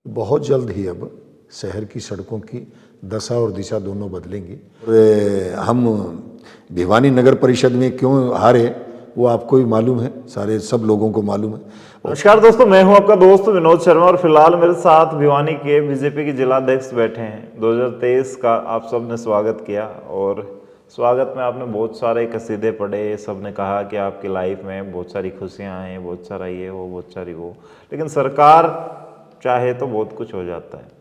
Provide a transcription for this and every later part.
बहुत जल्द ही अब शहर की सड़कों की दशा और दिशा दोनों बदलेंगी। और हम भिवानी नगर परिषद में क्यों हारे वो आपको भी मालूम है, सारे सब लोगों को मालूम है। नमस्कार दोस्तों, मैं हूं आपका दोस्त विनोद शर्मा और फिलहाल मेरे साथ भिवानी के बीजेपी के जिला अध्यक्ष बैठे हैं। 2023 का आप सब ने स्वागत किया और स्वागत में आपने बहुत सारे कसीदे पढ़े, सब ने कहा कि आपकी लाइफ में बहुत सारी खुशियां हैं, बहुत सारा ये वो, बहुत सारी वो। लेकिन सरकार चाहे तो बहुत कुछ हो जाता है।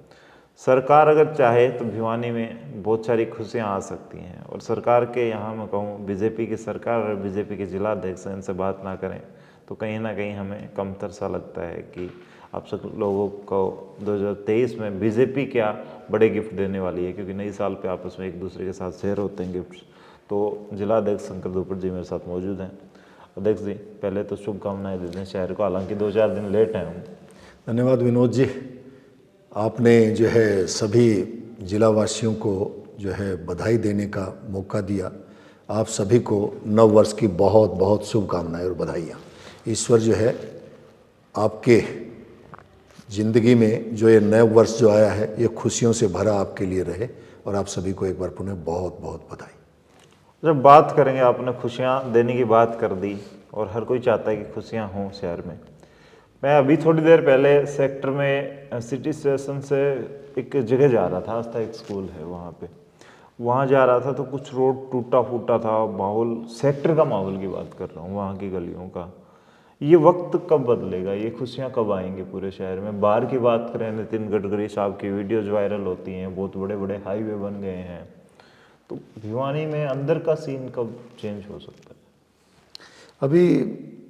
सरकार अगर चाहे तो भिवानी में बहुत सारी खुशियां आ सकती हैं। और सरकार के यहाँ मैं कहूँ बीजेपी की सरकार और बीजेपी के जिला अध्यक्ष इनसे बात ना करें तो कहीं ना कहीं हमें कमतर सा लगता है कि आप सब लोगों को 2023 में बीजेपी क्या बड़े गिफ्ट देने वाली है, क्योंकि नई साल पे आपस में एक दूसरे के साथ शेयर होते हैं गिफ्ट्स। तो जिला अध्यक्ष शंकर दुपट जी मेरे साथ मौजूद हैं। अध्यक्ष जी, पहले तो शुभकामनाएं देते हैं शहर को, हालांकि 2-4 दिन लेट हैं हम। धन्यवाद विनोद जी, आपने जो है सभी जिलावासियों को जो है बधाई देने का मौका दिया। आप सभी को नव वर्ष की बहुत बहुत शुभकामनाएं और बधाइयाँ। ईश्वर जो है आपके ज़िंदगी में जो ये नया वर्ष जो आया है ये खुशियों से भरा आपके लिए रहे, और आप सभी को एक बार पुनः बहुत बहुत बधाई। जब बात करेंगे, आपने खुशियाँ देने की बात कर दी और हर कोई चाहता है कि खुशियाँ हों शहर में। मैं अभी थोड़ी देर पहले सेक्टर में सिटी स्टेशन से एक जगह जा रहा था, आस्था एक स्कूल है वहाँ जा रहा था तो कुछ रोड टूटा फूटा था। माहौल, सेक्टर का माहौल की बात कर रहा हूँ, वहाँ की गलियों का। ये वक्त कब बदलेगा, ये खुशियाँ कब आएंगी पूरे शहर में? बाहर की बात करें, नितिन गडकरी साहब की वीडियोज वायरल होती हैं, बहुत बड़े बड़े हाईवे बन गए हैं। तो भिवानी में अंदर का सीन कब चेंज हो सकता है? अभी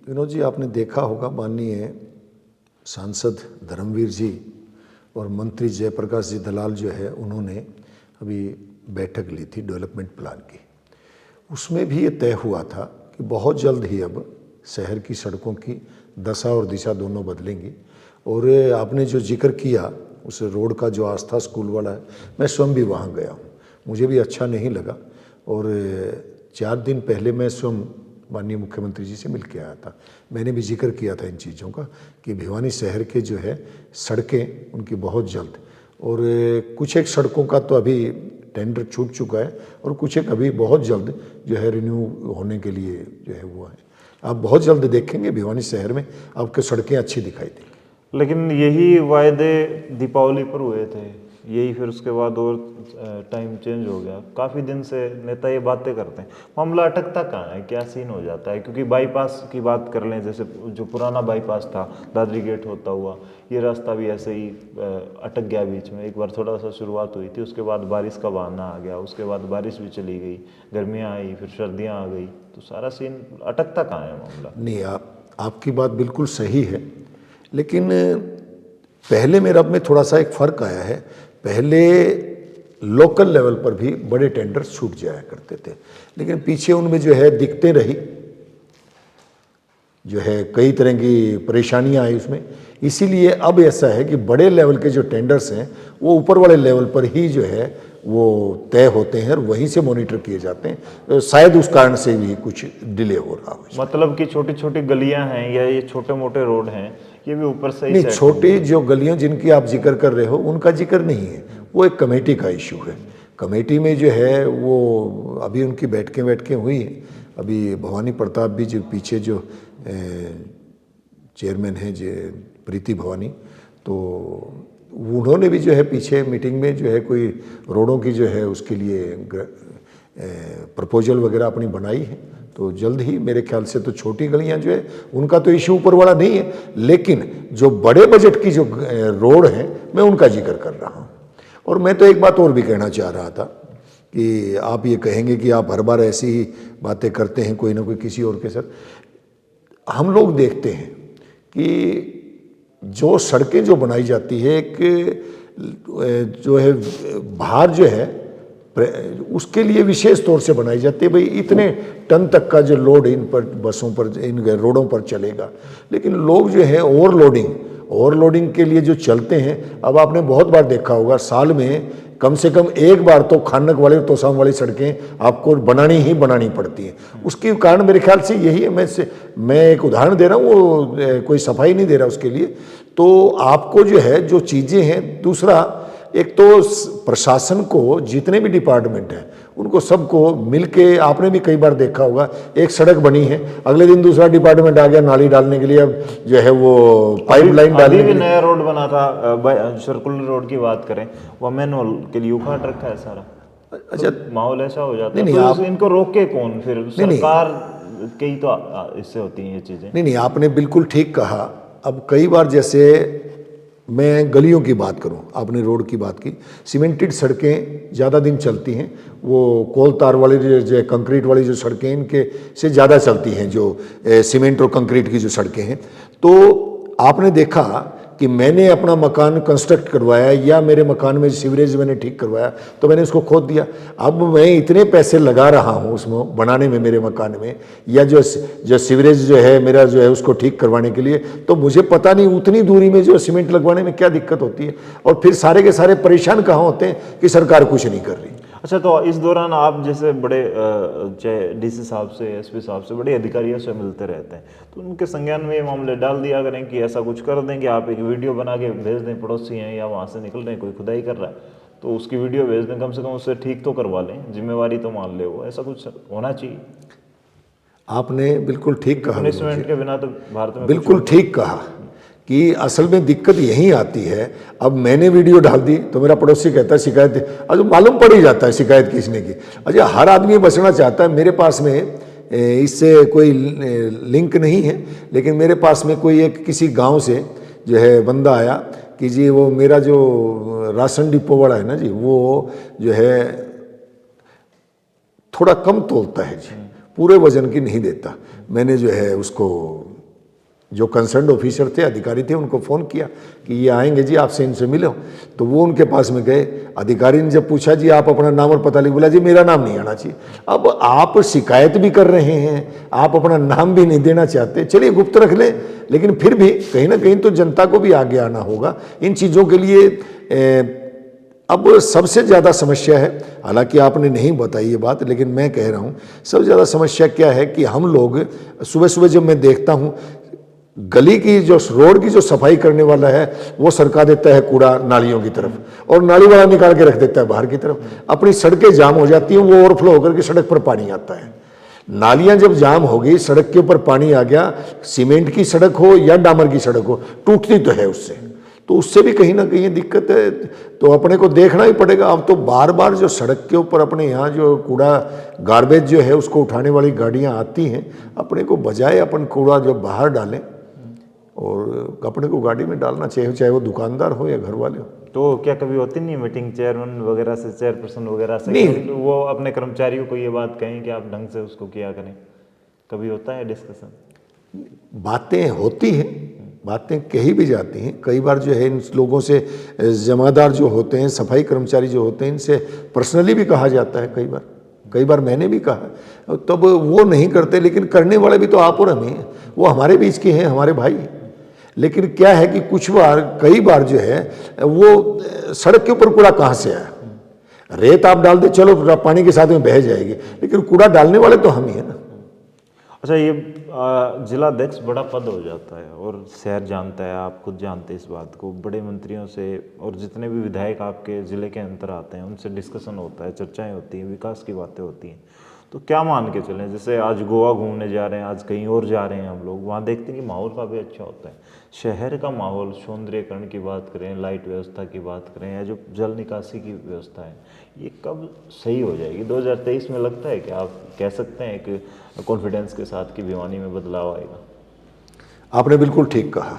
विनोद जी, आपने देखा होगा माननीय सांसद धर्मवीर जी और मंत्री जयप्रकाश जी दलाल जो है उन्होंने अभी बैठक ली थी डेवलपमेंट प्लान की। उसमें भी ये तय हुआ था कि बहुत जल्द ही अब शहर की सड़कों की दशा और दिशा दोनों बदलेंगी। और आपने जो जिक्र किया उस रोड का, जो आस्था स्कूल वाला है, मैं स्वयं भी वहाँ गया हूँ, मुझे भी अच्छा नहीं लगा। और 4 दिन पहले मैं स्वयं माननीय मुख्यमंत्री जी से मिल के आया था। मैंने भी जिक्र किया था इन चीज़ों का कि भिवानी शहर के जो है सड़कें उनकी बहुत जल्द, और कुछ एक सड़कों का तो अभी टेंडर छूट चुका है और कुछ एक अभी बहुत जल्द जो है रिन्यू होने के लिए जो है वो है। आप बहुत जल्द देखेंगे भिवानी शहर में आपको सड़कें अच्छी दिखाई देंगी। लेकिन यही वायदे दीपावली पर हुए थे, यही फिर उसके बाद और टाइम चेंज हो गया। काफ़ी दिन से नेता ये बातें करते हैं, मामला अटकता कहाँ है, क्या सीन हो जाता है? क्योंकि बाईपास की बात कर लें, जैसे जो पुराना बाईपास था दादरी गेट होता हुआ, ये रास्ता भी ऐसे ही अटक गया बीच में। एक बार थोड़ा सा शुरुआत हुई थी, उसके बाद बारिश का बहाना आ गया, उसके बाद बारिश भी चली गई, गर्मियाँ आई, फिर सर्दियाँ आ गई, तो सारा सीन अटकता कहाँ है मामला? नहीं, आपकी बात बिल्कुल सही है, लेकिन पहले मेरा में थोड़ा सा एक फ़र्क आया है। पहले लोकल लेवल पर भी बड़े टेंडर छूट जाया करते थे, लेकिन पीछे उनमें जो है दिक्कतें रही, जो है कई तरह की परेशानियां आई उसमें। इसीलिए अब ऐसा है कि बड़े लेवल के जो टेंडर्स हैं वो ऊपर वाले लेवल पर ही जो है वो तय होते हैं और वहीं से मॉनिटर किए जाते हैं। तो शायद उस कारण से भी कुछ डिले हो रहा हो। मतलब कि छोटी छोटी गलियां हैं या ये छोटे मोटे रोड हैं, ये भी ऊपर से ही नहीं, छोटी जो गलियां जिनकी आप जिक्र कर रहे हो उनका जिक्र नहीं है, वो एक कमेटी का इशू है। कमेटी में जो है वो अभी उनकी बैठकें हुई हैं। अभी भवानी प्रताप भी जो पीछे जो चेयरमैन हैं जो प्रीति भवानी, तो उन्होंने भी जो है पीछे मीटिंग में जो है कोई रोडों की जो है उसके लिए प्रपोजल वगैरह अपनी बनाई है। तो जल्द ही मेरे ख्याल से तो छोटी गलियां जो है उनका तो इशू ऊपर वाला नहीं है, लेकिन जो बड़े बजट की जो रोड हैं मैं उनका जिक्र कर रहा हूँ। और मैं तो एक बात और भी कहना चाह रहा था कि आप ये कहेंगे कि आप हर बार ऐसी ही बातें करते हैं कोई ना कोई किसी और के साथ। हम लोग देखते हैं कि जो सड़कें जो बनाई जाती है, एक जो है बाहर जो है उसके लिए विशेष तौर से बनाई जाती है। भाई इतने टन तक का जो लोड इन पर बसों पर, इन रोडों पर चलेगा, लेकिन लोग जो है ओवरलोडिंग के लिए जो चलते हैं। अब आपने बहुत बार देखा होगा, साल में कम से कम एक बार तो खानक वाले तोसाम वाली सड़कें आपको बनानी पड़ती हैं। उसके कारण मेरे ख्याल से यही है। मैं एक उदाहरण दे रहा हूँ, वो कोई सफाई नहीं दे रहा उसके लिए। तो आपको जो है जो चीज़ें हैं, दूसरा एक तो प्रशासन को जितने भी डिपार्टमेंट हैं उनको सबको मिलके, आपने भी कई बार देखा होगा, एक सड़क बनी है, अगले दिन दूसरा डिपार्टमेंट आ गया नाली डालने के लिए, अब जो है वो पाइपलाइन डालने के लिए। नया रोड बना था, सर्कुलर रोड की बात करें, वो मैनुअल के लिए उखाड़ रखा है सारा। अच्छा, तो माहौल ऐसा हो जाता है, नहीं, तो आप इनको रोके कौन? फिर सरकार की तो इससे होती हैं ये चीजें। नहीं, आपने बिल्कुल ठीक कहा। अब कई बार जैसे मैं गलियों की बात करूं, आपने रोड की बात की, सीमेंटेड सड़कें ज़्यादा दिन चलती हैं, वो कोल तार वाली जो कंक्रीट वाली जो सड़कें इनके से ज़्यादा चलती हैं, जो सीमेंट और कंक्रीट की जो सड़कें हैं। तो आपने देखा कि मैंने अपना मकान कंस्ट्रक्ट करवाया या मेरे मकान में सीवरेज मैंने ठीक करवाया तो मैंने उसको खोद दिया। अब मैं इतने पैसे लगा रहा हूँ उसमें बनाने में, मेरे मकान में, या जो सीवरेज जो है मेरा जो है उसको ठीक करवाने के लिए, तो मुझे पता नहीं उतनी दूरी में जो सीमेंट लगवाने में क्या दिक्कत होती है, और फिर सारे के सारे परेशान कहाँ होते हैं कि सरकार कुछ नहीं कर रही। अच्छा, तो इस दौरान आप जैसे बड़े चाहे डीसी साहब से, एसपी साहब से, बड़े अधिकारियों से मिलते रहते हैं, तो उनके संज्ञान में ये मामले डाल दिया करें कि ऐसा कुछ कर दें कि आप एक वीडियो बना के भेज दें, पड़ोसी हैं या वहाँ से निकल रहे हैं, कोई खुदाई कर रहा है तो उसकी वीडियो भेज दें, कम से कम उससे ठीक तो करवा लें, जिम्मेवारी तो मान ले, वो ऐसा कुछ होना चाहिए। आपने बिल्कुल ठीक कहा, पनिशमेंट के बिना तो भारत में बिल्कुल ठीक कहा कि असल में दिक्कत यही आती है। अब मैंने वीडियो डाल दी तो मेरा पड़ोसी कहता है शिकायत, अब मालूम पड़ ही जाता है शिकायत किसने की। अच्छा, हर आदमी बचना चाहता है। मेरे पास में इससे कोई लिंक नहीं है, लेकिन मेरे पास में कोई एक किसी गांव से जो है बंदा आया कि जी वो मेरा जो राशन डिपो वाला है ना जी, वो जो है थोड़ा कम तोलता है जी, पूरे वजन की नहीं देता। मैंने जो है उसको, जो कंसर्न ऑफिसर थे, अधिकारी थे, उनको फ़ोन किया कि ये आएंगे जी, आपसे इनसे मिलो। तो वो उनके पास में गए। अधिकारी ने जब पूछा जी आप अपना नाम और पता लिख, बोला जी मेरा नाम नहीं आना चाहिए। अब आप शिकायत भी कर रहे हैं, आप अपना नाम भी नहीं देना चाहते, चलिए गुप्त रख लें, लेकिन फिर भी कहीं ना कहीं तो जनता को भी आगे आना होगा इन चीज़ों के लिए। अब सबसे ज़्यादा समस्या है, हालांकि आपने नहीं बताई ये बात, लेकिन मैं कह रहा हूँ सबसे ज़्यादा समस्या क्या है कि हम लोग सुबह सुबह जब मैं देखता हूँ, गली की जो रोड की जो सफाई करने वाला है वो सरका देता है कूड़ा नालियों की तरफ, और नाली वाला निकाल के रख देता है बाहर की तरफ। अपनी सड़कें जाम हो जाती हैं, वो ओवरफ्लो होकर के सड़क पर पानी आता है। नालियां जब जाम हो गई, सड़क के ऊपर पानी आ गया, सीमेंट की सड़क हो या डामर की सड़क हो, टूटती तो है उससे, तो उससे भी कहीं ना कहीं दिक्कत है। तो अपने को देखना ही पड़ेगा। अब तो बार बार जो सड़क के ऊपर अपने यहाँ जो कूड़ा गार्बेज जो है उसको उठाने वाली गाड़ियाँ आती हैं, अपने को बजाय अपन कूड़ा जो बाहर डालें और अपने को गाड़ी में डालना चाहिए, चाहे वो दुकानदार हो या घर वाले हो। तो क्या कभी होती नहीं मीटिंग चेयरमैन वगैरह से, चेयरपर्सन वगैरह से, नहीं, वो अपने कर्मचारियों को ये बात कहें कि आप ढंग से उसको किया करें? कभी होता है डिस्कशन? बातें होती हैं, बातें कही भी जाती हैं। कई बार जो है इन लोगों से, जमादार जो होते हैं, सफाई कर्मचारी जो होते हैं, इनसे पर्सनली भी कहा जाता है। कई बार मैंने भी कहा, तब वो नहीं करते, लेकिन करने वाले भी तो आप और हम ही हैं, वो हमारे बीच के हैं, हमारे भाई। लेकिन क्या है कि कई बार जो है वो सड़क के ऊपर कूड़ा कहाँ से आया, रेत आप डाल दे, चलो पानी के साथ में बह जाएगी, लेकिन कूड़ा डालने वाले तो हम ही हैं ना। अच्छा, ये जिला अध्यक्ष बड़ा पद हो जाता है और शहर जानता है, आप खुद जानते हैं इस बात को, बड़े मंत्रियों से और जितने भी विधायक आपके ज़िले के अंतर आते हैं उनसे डिस्कशन होता है, चर्चाएं होती हैं, विकास की बातें होती हैं। तो क्या मान के चलें, जैसे आज गोवा घूमने जा रहे हैं, आज कहीं और जा रहे हैं हम लोग, वहाँ देखते हैं कि माहौल काफ़ी अच्छा होता है। शहर का माहौल, सौंदर्यकरण की बात करें, लाइट व्यवस्था की बात करें, या जो जल निकासी की व्यवस्था है, ये कब सही हो जाएगी? 2023 में लगता है कि आप कह सकते हैं कि कॉन्फिडेंस के साथ कि भिवानी में बदलाव आएगा? आपने बिल्कुल ठीक कहा।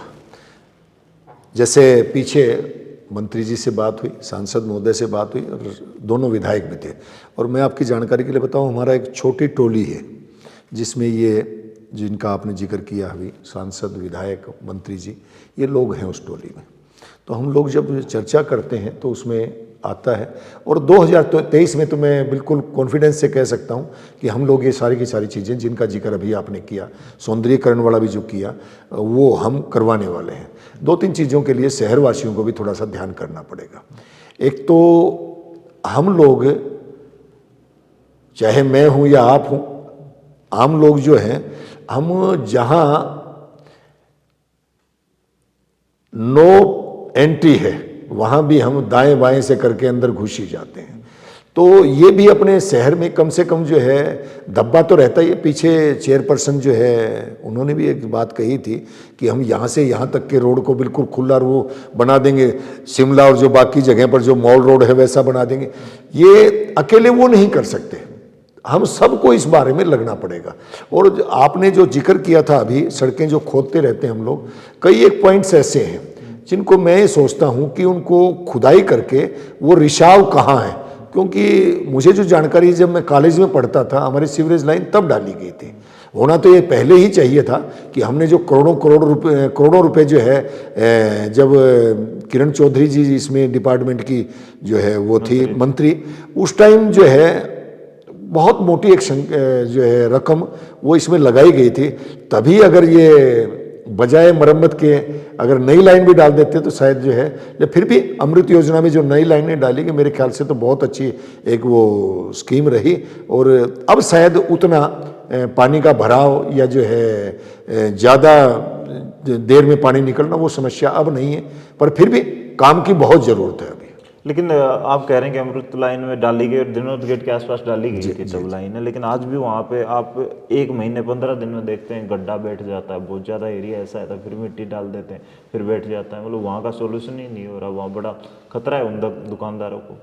जैसे पीछे मंत्री जी से बात हुई, सांसद महोदय से बात हुई, और दोनों विधायक भी थे। और मैं आपकी जानकारी के लिए बताऊं, हमारा एक छोटी टोली है जिसमें ये जिनका आपने जिक्र किया अभी, सांसद, विधायक, मंत्री जी, ये लोग हैं उस टोली में। तो हम लोग जब चर्चा करते हैं तो उसमें आता है। और 2023 में तो मैं बिल्कुल कॉन्फिडेंस से कह सकता हूं कि हम लोग ये सारी की सारी चीज़ें जिनका जिक्र अभी आपने किया, सौंदर्यीकरण वाला भी जो किया, वो हम करवाने वाले हैं। 2-3 चीज़ों के लिए शहरवासियों को भी थोड़ा सा ध्यान करना पड़ेगा। एक तो हम लोग, चाहे मैं हूं या आप हूं, आम लोग जो हैं, हम जहां नो एंट्री है, वहाँ भी हम दाएं बाएं से करके अंदर घुस ही जाते हैं। तो ये भी अपने शहर में कम से कम जो है दब्बा तो रहता ही है। पीछे चेयरपर्सन जो है उन्होंने भी एक बात कही थी कि हम यहाँ से यहाँ तक के रोड को बिल्कुल खुला वो बना देंगे, शिमला और जो बाकी जगह पर जो मॉल रोड है वैसा बना देंगे। ये अकेले वो नहीं कर सकते, हम सबको इस बारे में लगना पड़ेगा। और आपने जो जिक्र किया था अभी, सड़कें जो खोदते रहते हैं हम लोग, कई एक पॉइंट्स ऐसे हैं जिनको मैं ये सोचता हूँ कि उनको खुदाई करके वो रिसाव कहाँ है, क्योंकि मुझे जो जानकारी, जब मैं कॉलेज में पढ़ता था हमारी सीवरेज लाइन तब डाली गई थी। होना तो ये पहले ही चाहिए था कि हमने जो करोड़ों रुपए जो है, जब किरण चौधरी जी इसमें डिपार्टमेंट की जो है वो थी मंत्री, उस टाइम जो है बहुत मोटी एक जो है रकम वो इसमें लगाई गई थी। तभी अगर ये बजाय मरम्मत के अगर नई लाइन भी डाल देते तो शायद जो है, या फिर भी अमृत योजना में जो नई लाइनें डाली गई मेरे ख्याल से तो बहुत अच्छी एक वो स्कीम रही। और अब शायद उतना पानी का भराव या जो है ज़्यादा देर में पानी निकलना वो समस्या अब नहीं है, पर फिर भी काम की बहुत ज़रूरत है अभी। लेकिन आप कह रहे हैं कि अमृत लाइन में डाली गई और दिनोद गेट के आसपास डाली गई थी तब लाइन है, लेकिन आज भी वहाँ पे आप 1 महीने 15 दिन में देखते हैं गड्ढा बैठ जाता है, बहुत ज़्यादा एरिया ऐसा है, तो फिर मिट्टी डाल देते हैं फिर बैठ जाता है। मतलब वहाँ का सोल्यूशन ही नहीं हो रहा, वहाँ बड़ा खतरा है उन दुकानदारों को।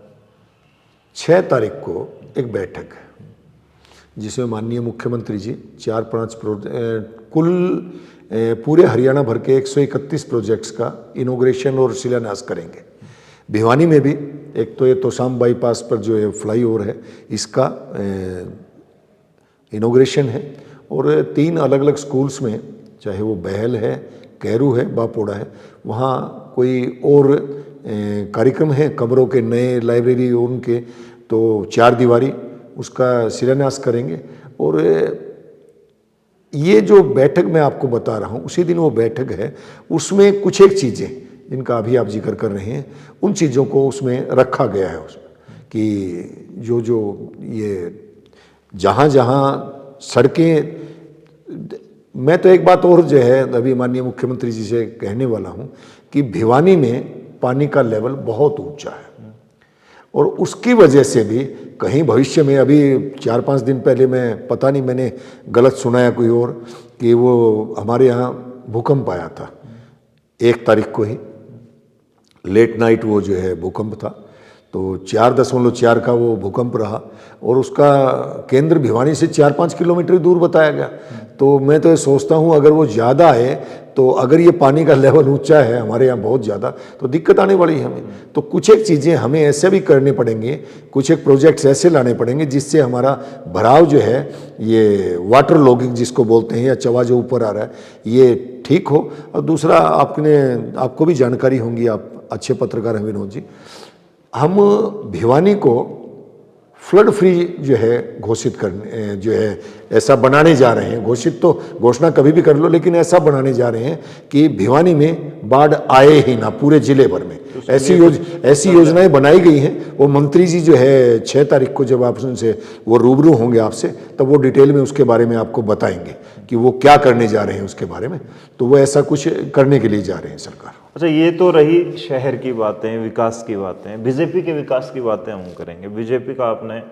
6 तारीख को एक बैठक है जिसमें माननीय मुख्यमंत्री जी 4-5 कुल पूरे हरियाणा भर के 131 प्रोजेक्ट्स का इनॉग्रेशन और शिलान्यास करेंगे। भिवानी में भी एक तो ये तोशाम बाईपास पर जो है फ्लाईओवर है इसका इनॉग्रेशन है, और 3 अलग अलग स्कूल्स में, चाहे वो बहल है, कैरू है, बापोड़ा है, वहाँ कोई और कार्यक्रम है, कमरों के नए, लाइब्रेरी उनके, तो 4 दीवारी उसका शिलान्यास करेंगे। और ये जो बैठक मैं आपको बता रहा हूँ उसी दिन वो बैठक है, उसमें कुछ एक चीज़ें जिनका अभी आप जिक्र कर रहे हैं उन चीज़ों को उसमें रखा गया है उसमें कि जो ये जहाँ जहाँ सड़कें, मैं तो एक बात और जो है अभी माननीय मुख्यमंत्री जी से कहने वाला हूँ कि भिवानी में पानी का लेवल बहुत ऊंचा है, और उसकी वजह से भी कहीं भविष्य में, अभी 4-5 दिन पहले मैं पता नहीं मैंने गलत सुनाया कोई और, कि वो हमारे यहाँ भूकंप आया था 1 तारीख को ही, लेट नाइट वो जो है भूकंप था, तो 4.4 का वो भूकंप रहा, और उसका केंद्र भिवानी से 4-5 किलोमीटर दूर बताया गया। तो मैं तो ये सोचता हूँ अगर वो ज़्यादा है, तो अगर ये पानी का लेवल ऊंचा है हमारे यहाँ बहुत ज़्यादा, तो दिक्कत आने वाली है हमें। तो कुछ एक चीज़ें हमें ऐसे भी करने पड़ेंगे, कुछ एक प्रोजेक्ट्स ऐसे लाने पड़ेंगे जिससे हमारा भराव जो है, ये वाटर लॉगिंग जिसको बोलते हैं, या चवा जो ऊपर आ रहा है, ये ठीक हो। और दूसरा, आपको भी जानकारी होंगी, आप अच्छे पत्रकार हैं विनोद जी, हम भिवानी को फ्लड फ्री जो है घोषित करने, जो है ऐसा बनाने जा रहे हैं। घोषित तो घोषणा कभी भी कर लो, लेकिन ऐसा बनाने जा रहे हैं कि भिवानी में बाढ़ आए ही ना पूरे जिले भर में। ऐसी योजनाएं बनाई गई हैं। वो मंत्री जी जो है 6 तारीख को जब आप उनसे वो रूबरू होंगे आपसे, तब वो डिटेल में उसके बारे में आपको बताएंगे कि वो क्या करने जा रहे हैं उसके बारे में। तो वो ऐसा कुछ करने के लिए जा रहे हैं सरकार। अच्छा, ये तो रही शहर की बातें, विकास की बातें। बीजेपी के विकास की बातें हम करेंगे। बीजेपी का आपने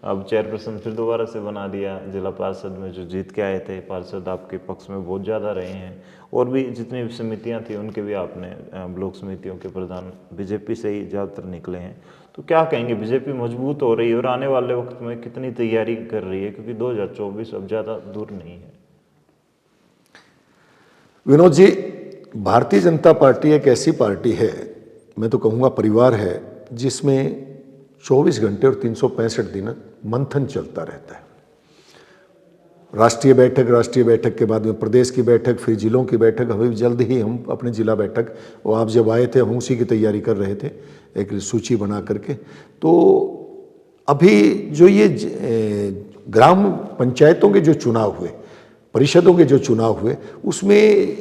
अब चेयरपर्सन फिर दोबारा से बना दिया। जिला पार्षद में जो जीत के आए थे पार्षद आपके पक्ष में बहुत ज़्यादा रहे हैं, और भी जितनी भी समितियाँ थी उनके भी आपने ब्लॉक समितियों के प्रधान बीजेपी से ही ज़्यादातर निकले हैं। तो क्या कहेंगे, बीजेपी मजबूत हो रही है और आने वाले वक्त में कितनी तैयारी कर रही है, क्योंकि 2024 अब ज़्यादा दूर नहीं है? विनोद जी, भारतीय जनता पार्टी एक ऐसी पार्टी है, मैं तो कहूँगा परिवार है, जिसमें 24 घंटे और 365 दिन मंथन चलता रहता है। राष्ट्रीय बैठक के बाद में प्रदेश की बैठक, फिर जिलों की बैठक। अभी जल्द ही हम अपने जिला बैठक, और आप जब आए थे हम उसी की तैयारी कर रहे थे, एक सूची बना करके। तो अभी जो ये ग्राम पंचायतों के जो चुनाव हुए, परिषदों के जो चुनाव हुए, उसमें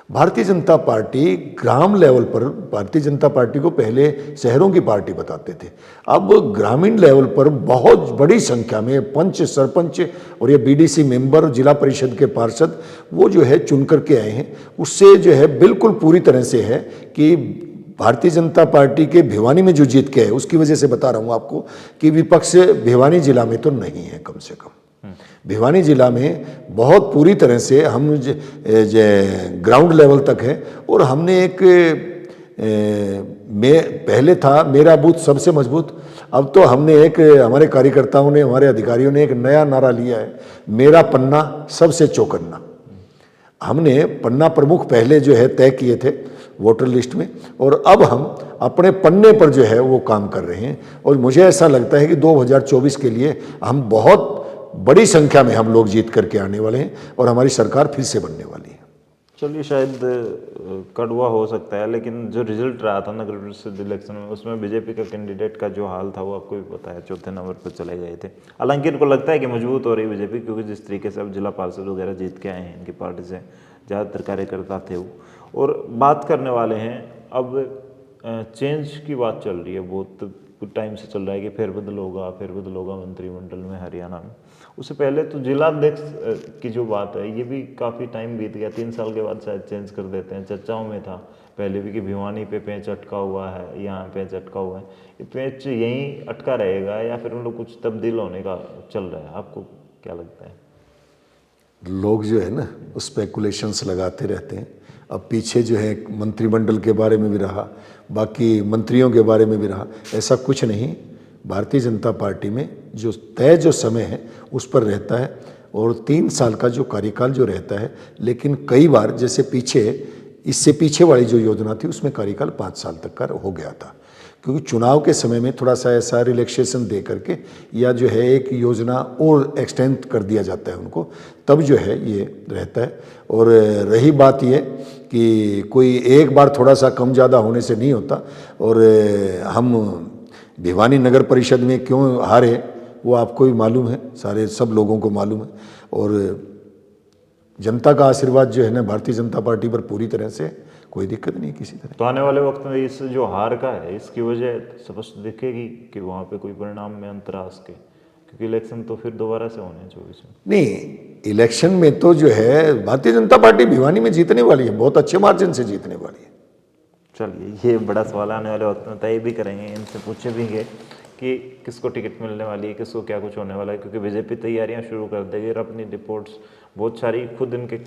भारतीय जनता पार्टी ग्राम लेवल पर, भारतीय जनता पार्टी को पहले शहरों की पार्टी बताते थे, अब ग्रामीण लेवल पर बहुत बड़ी संख्या में पंच, सरपंच और ये बीडीसी मेंबर, जिला परिषद के पार्षद, वो जो है चुन करके आए हैं। उससे जो है बिल्कुल पूरी तरह से है कि भारतीय जनता पार्टी के भिवानी में जो जीत के है, उसकी वजह से बता रहा हूँ आपको कि विपक्ष भिवानी जिला में तो नहीं है। कम से कम भिवानी जिला में बहुत पूरी तरह से हम ग्राउंड लेवल तक है। और हमने एक पहले था मेरा बूथ सबसे मजबूत, अब तो हमने एक, हमारे कार्यकर्ताओं ने, हमारे अधिकारियों ने एक नया नारा लिया है, मेरा पन्ना सबसे चौकन्ना। हमने पन्ना प्रमुख पहले जो है तय किए थे वोटर लिस्ट में, और अब हम अपने पन्ने पर जो है वो काम कर रहे हैं। और मुझे ऐसा लगता है कि 2024 के लिए हम बहुत बड़ी संख्या में हम लोग जीत करके आने वाले हैं और हमारी सरकार फिर से बनने वाली है। चलिए, शायद कड़वा हो सकता है, लेकिन जो रिजल्ट रहा था नगर परिषद इलेक्शन में, उसमें बीजेपी का कैंडिडेट का जो हाल था वो आपको भी पता है, चौथे नंबर पर चले गए थे। हालांकि इनको लगता है कि मजबूत हो रही बीजेपी, क्योंकि जिस तरीके से अब जिला पार्षद वगैरह जीत के आए हैं, इनकी पार्टी से ज़्यादातर कार्यकर्ता थे वो। और बात करने वाले हैं अब चेंज की बात चल रही है, बहुत टाइम से चल रहा है कि फेरबदल होगा मंत्रिमंडल में हरियाणा में। उससे पहले तो जिलाध्यक्ष की जो बात है, ये भी काफ़ी टाइम बीत गया, 3 साल के बाद शायद चेंज कर देते हैं। चर्चाओं में था पहले भी कि भिवानी पे पेंच अटका हुआ है, यहाँ पेंच अटका हुआ है, ये पेंच यहीं अटका रहेगा या फिर मतलब कुछ तब्दील होने का चल रहा है? आपको क्या लगता है? लोग जो है ना स्पेकुलेशंस लगाते रहते हैं। अब पीछे जो है मंत्रिमंडल के बारे में भी रहा, बाकी मंत्रियों के बारे में भी रहा, ऐसा कुछ नहीं। भारतीय जनता पार्टी में जो तय जो समय है उस पर रहता है, और 3 साल का जो कार्यकाल जो रहता है। लेकिन कई बार जैसे पीछे, इससे पीछे वाली जो योजना थी उसमें कार्यकाल 5 साल तक का हो गया था, क्योंकि चुनाव के समय में थोड़ा सा ऐसा रिलैक्सेशन दे करके या जो है एक योजना और एक्सटेंड कर दिया जाता है उनको, तब जो है ये रहता है। और रही बात ये कि कोई एक बार थोड़ा सा कम ज़्यादा होने से नहीं होता। और हम भिवानी नगर परिषद में क्यों हारे वो आपको भी मालूम है, सारे सब लोगों को मालूम है। और जनता का आशीर्वाद जो है ना भारतीय जनता पार्टी पर पूरी तरह से, कोई दिक्कत नहीं किसी तरह। तो आने वाले वक्त में इस जो हार का है, इसकी वजह स्पष्ट दिखेगी कि वहाँ पे कोई परिणाम में अंतर आ सके, क्योंकि इलेक्शन तो फिर दोबारा से होने 24 में। नहीं, इलेक्शन में तो जो है भारतीय जनता पार्टी भिवानी में जीतने वाली है, बहुत अच्छे मार्जिन से जीतने वाली है। चलिए, ये बड़ा सवाल आने वाले वक्त में तय भी करेंगे, इनसे पूछे भी कि किसको टिकट मिलने वाली है, किसको क्या कुछ होने वाला है, क्योंकि बीजेपी तैयारियां शुरू कर देगी और अपनी रिपोर्ट्स बहुत सारी खुद इनके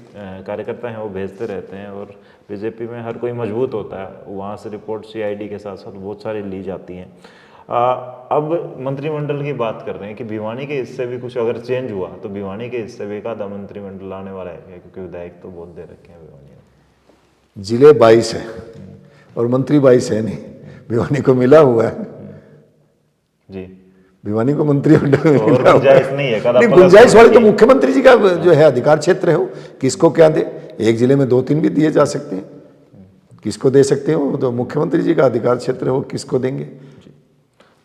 कार्यकर्ता हैं वो भेजते रहते हैं। और बीजेपी में हर कोई मजबूत होता है, वहाँ से रिपोर्ट CID के साथ साथ बहुत सारी ली जाती हैं। अब मंत्रिमंडल की बात कर रहे हैं कि भिवानी के हिस्से भी कुछ अगर चेंज हुआ तो भिवानी के हिस्से भी एक आधा मंत्रिमंडल आने वाला है, क्योंकि विधायक तो बहुत दे रखे हैं भिवानी में। जिले 22 है और मंत्री 22 है नहीं, भिवानी को मिला हुआ है जी, भिवानी को मंत्रिमंडल में मिला गुंजाइश नहीं है। नहीं, गुंजाइश वाली तो मुख्यमंत्री जी का जो है अधिकार क्षेत्र है, वो किसको क्या दे। एक जिले में 2-3 भी दिए जा सकते हैं, किसको दे सकते हो, तो मुख्यमंत्री जी का अधिकार क्षेत्र है, वो किसको देंगे।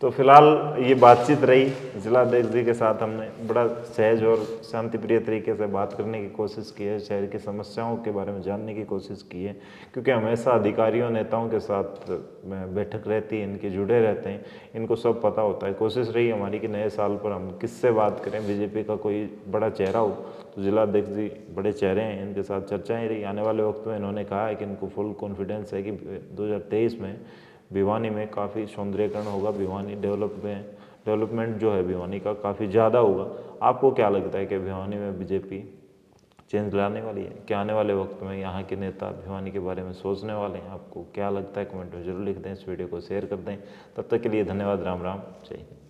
तो फिलहाल ये बातचीत रही जिलाध्यक्ष जी के साथ, हमने बड़ा सहज और शांति प्रिय तरीके से बात करने की कोशिश की है, शहर की समस्याओं के बारे में जानने की कोशिश की है, क्योंकि हमेशा अधिकारियों नेताओं के साथ बैठक रहती है, इनके जुड़े रहते हैं, इनको सब पता होता है। कोशिश रही हमारी कि नए साल पर हम किससे बात करें, बीजेपी का कोई बड़ा चेहरा हो, तो जिलाध्यक्ष जी बड़े चेहरे हैं, इनके साथ चर्चाएँ रही। आने वाले वक्त में इन्होंने कहा है कि इनको फुल कॉन्फिडेंस है कि 2023 में भिवानी में काफ़ी सौंदर्यीकरण होगा, भिवानी डेवलपमेंट जो है भिवानी का काफ़ी ज़्यादा होगा। आपको क्या लगता है कि भिवानी में बीजेपी चेंज लाने वाली है? क्या आने वाले वक्त में यहाँ के नेता भिवानी के बारे में सोचने वाले हैं? आपको क्या लगता है कमेंट में जरूर लिख दें, इस वीडियो को शेयर कर दें। तब तक के लिए धन्यवाद, राम राम, जय हिंद।